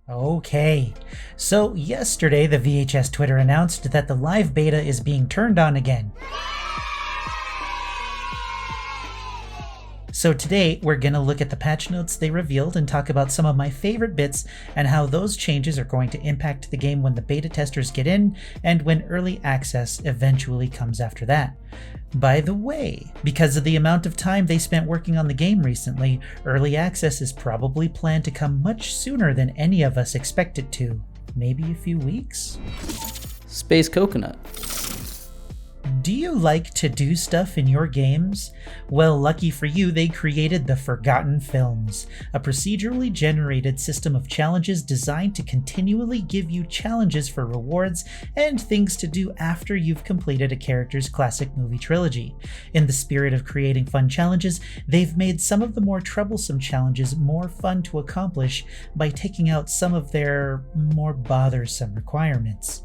Okay, so yesterday the VHS Twitter announced that the live beta is being turned on again. So today we're going to look at the patch notes they revealed and talk about some of my favorite bits and how those changes are going to impact the game when the beta testers get in and when early access eventually comes after that. By the way, because of the amount of time they spent working on the game recently, early access is probably planned to come much sooner than any of us expect it to. Maybe a few weeks? Space Coconut. Do you like to do stuff in your games? Well, lucky for you, they created the Forgotten Films, a procedurally generated system of challenges designed to continually give you challenges for rewards and things to do after you've completed a character's classic movie trilogy. In the spirit of creating fun challenges, they've made some of the more troublesome challenges more fun to accomplish by taking out some of their more bothersome requirements.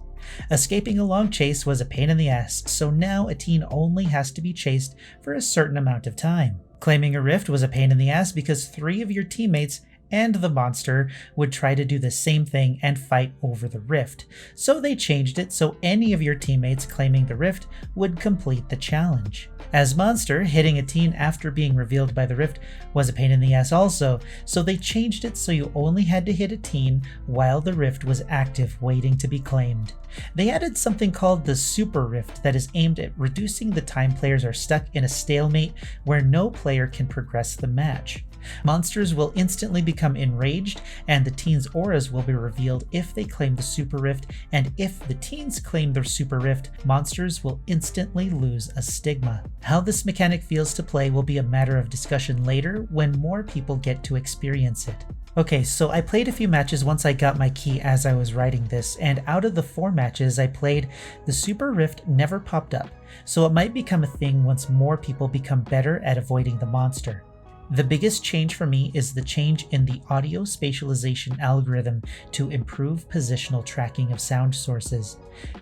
Escaping a long chase was a pain in the ass, so now a teen only has to be chased for a certain amount of time. Claiming a rift was a pain in the ass because 3 of your teammates and the monster would try to do the same thing and fight over the rift. So they changed it so any of your teammates claiming the rift would complete the challenge. As monster, hitting a teen after being revealed by the rift was a pain in the ass also, so they changed it so you only had to hit a teen while the rift was active waiting to be claimed. They added something called the Super Rift that is aimed at reducing the time players are stuck in a stalemate where no player can progress the match. Monsters will instantly become enraged, and the teens' auras will be revealed if they claim the Super Rift, and if the teens claim their Super Rift, monsters will instantly lose a stigma. How this mechanic feels to play will be a matter of discussion later when more people get to experience it. Okay, so I played a few matches once I got my key as I was writing this, and out of the 4 matches I played, the Super Rift never popped up, so it might become a thing once more people become better at avoiding the monster. The biggest change for me is the change in the audio spatialization algorithm to improve positional tracking of sound sources.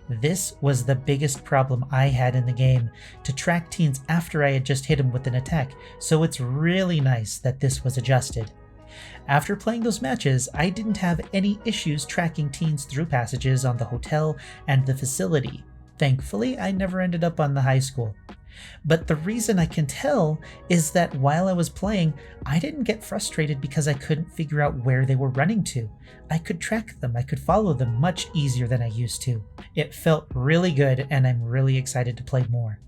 This was the biggest problem I had in the game, to track teens after I had just hit them with an attack, so it's really nice that this was adjusted. After playing those matches, I didn't have any issues tracking teens through passages on the hotel and the facility. Thankfully, I never ended up on the high school. But the reason I can tell is that while I was playing, I didn't get frustrated because I couldn't figure out where they were running to. I could track them, I could follow them much easier than I used to. It felt really good, and I'm really excited to play more.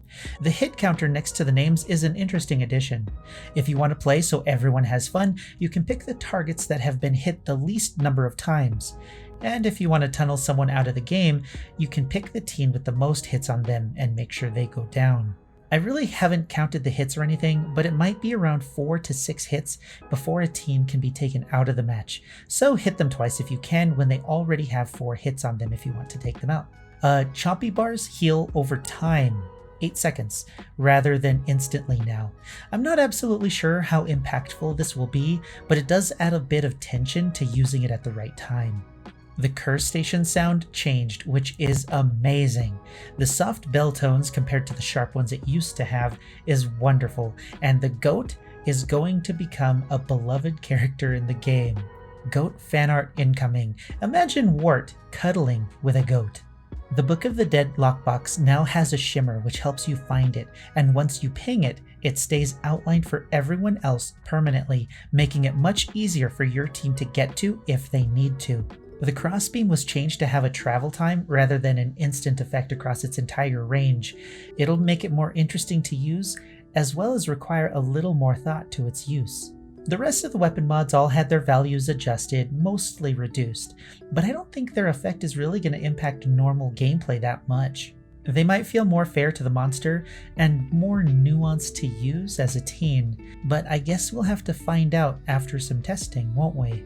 The hit counter next to the names is an interesting addition. If you want to play so everyone has fun, you can pick the targets that have been hit the least number of times. And if you want to tunnel someone out of the game, you can pick the teen with the most hits on them and make sure they go down. I really haven't counted the hits or anything, but it might be around 4 to 6 hits before a teen can be taken out of the match. So hit them twice if you can when they already have 4 hits on them if you want to take them out. Choppy bars heal over time, 8 seconds, rather than instantly now. I'm not absolutely sure how impactful this will be, but it does add a bit of tension to using it at the right time. The curse station sound changed, which is amazing. The soft bell tones compared to the sharp ones it used to have is wonderful, and the goat is going to become a beloved character in the game. Goat fan art incoming. Imagine Wart cuddling with a goat. The Book of the Dead lockbox now has a shimmer which helps you find it, and once you ping it, it stays outlined for everyone else permanently, making it much easier for your team to get to if they need to. The crossbeam was changed to have a travel time rather than an instant effect across its entire range. It'll make it more interesting to use, as well as require a little more thought to its use. The rest of the weapon mods all had their values adjusted, mostly reduced, but I don't think their effect is really going to impact normal gameplay that much. They might feel more fair to the monster and more nuanced to use as a teen, but I guess we'll have to find out after some testing, won't we?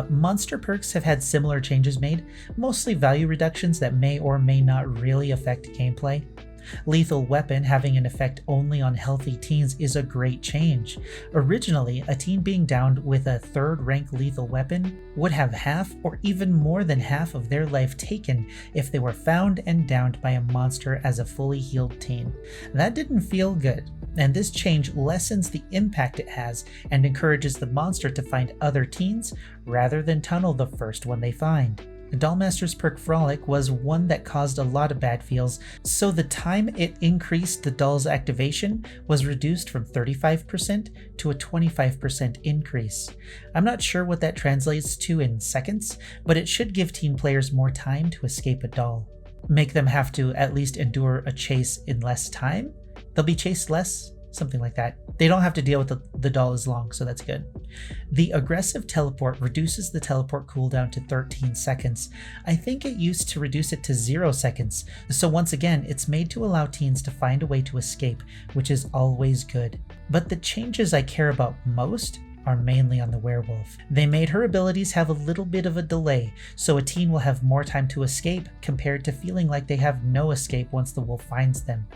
Monster perks have had similar changes made, mostly value reductions that may or may not really affect gameplay. Lethal Weapon having an effect only on healthy teens is a great change. Originally, a teen being downed with a 3rd rank lethal weapon would have half or even more than half of their life taken if they were found and downed by a monster as a fully healed teen. That didn't feel good, and this change lessens the impact it has and encourages the monster to find other teens rather than tunnel the first one they find. Dollmaster's perk Frolic was one that caused a lot of bad feels, so the time it increased the doll's activation was reduced from 35% to a 25% increase. I'm not sure what that translates to in seconds, but it should give teen players more time to escape a doll. Make them have to at least endure a chase in less time? They'll be chased less? Something like that. They don't have to deal with the doll as long, so that's good. The aggressive teleport reduces the teleport cooldown to 13 seconds. I think it used to reduce it to 0 seconds, so once again, it's made to allow teens to find a way to escape, which is always good. But the changes I care about most are mainly on the werewolf. They made her abilities have a little bit of a delay, so a teen will have more time to escape compared to feeling like they have no escape once the wolf finds them.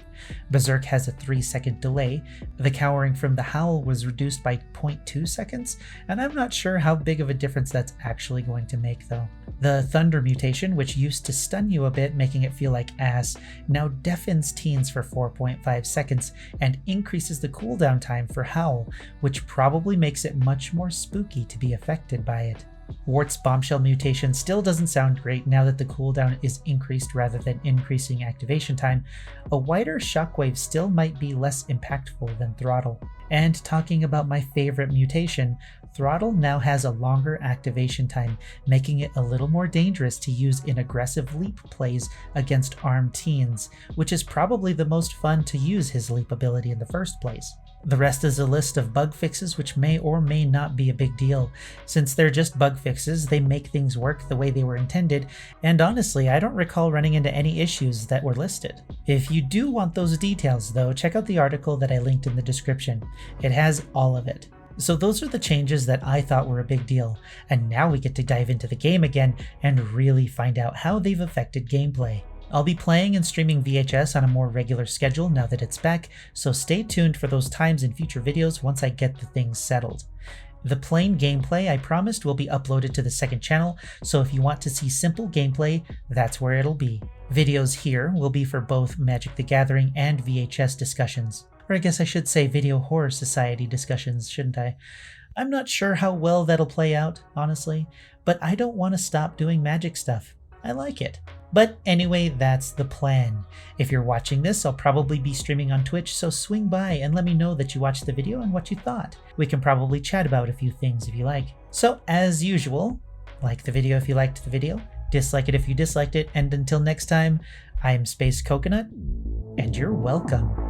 Berserk has a 3-second delay. The cowering from the howl was reduced by 0.2 seconds, and I'm not sure how big of a difference that's actually going to make though. The thunder mutation, which used to stun you a bit, making it feel like ass, now deafens teens for 4.5 seconds and increases the cooldown time for howl, which probably makes it much more spooky to be affected by it. Wart's bombshell mutation still doesn't sound great now that the cooldown is increased rather than increasing activation time. A wider shockwave still might be less impactful than throttle. And talking about my favorite mutation, throttle now has a longer activation time, making it a little more dangerous to use in aggressive leap plays against armed teens, which is probably the most fun to use his leap ability in the first place. The rest is a list of bug fixes which may or may not be a big deal. Since they're just bug fixes, they make things work the way they were intended, and honestly, I don't recall running into any issues that were listed. If you do want those details though, check out the article that I linked in the description. It has all of it. So those are the changes that I thought were a big deal, and now we get to dive into the game again and really find out how they've affected gameplay. I'll be playing and streaming VHS on a more regular schedule now that it's back, so stay tuned for those times in future videos once I get the things settled. The plain gameplay I promised will be uploaded to the second channel, so if you want to see simple gameplay, that's where it'll be. Videos here will be for both Magic the Gathering and VHS discussions. Or I guess I should say Video Horror Society discussions, shouldn't I? I'm not sure how well that'll play out, honestly, but I don't want to stop doing Magic stuff. I like it. But anyway, that's the plan. If you're watching this, I'll probably be streaming on Twitch, so swing by and let me know that you watched the video and what you thought. We can probably chat about a few things if you like. So as usual, like the video if you liked the video, dislike it if you disliked it, and until next time, I'm Space Coconut, and you're welcome.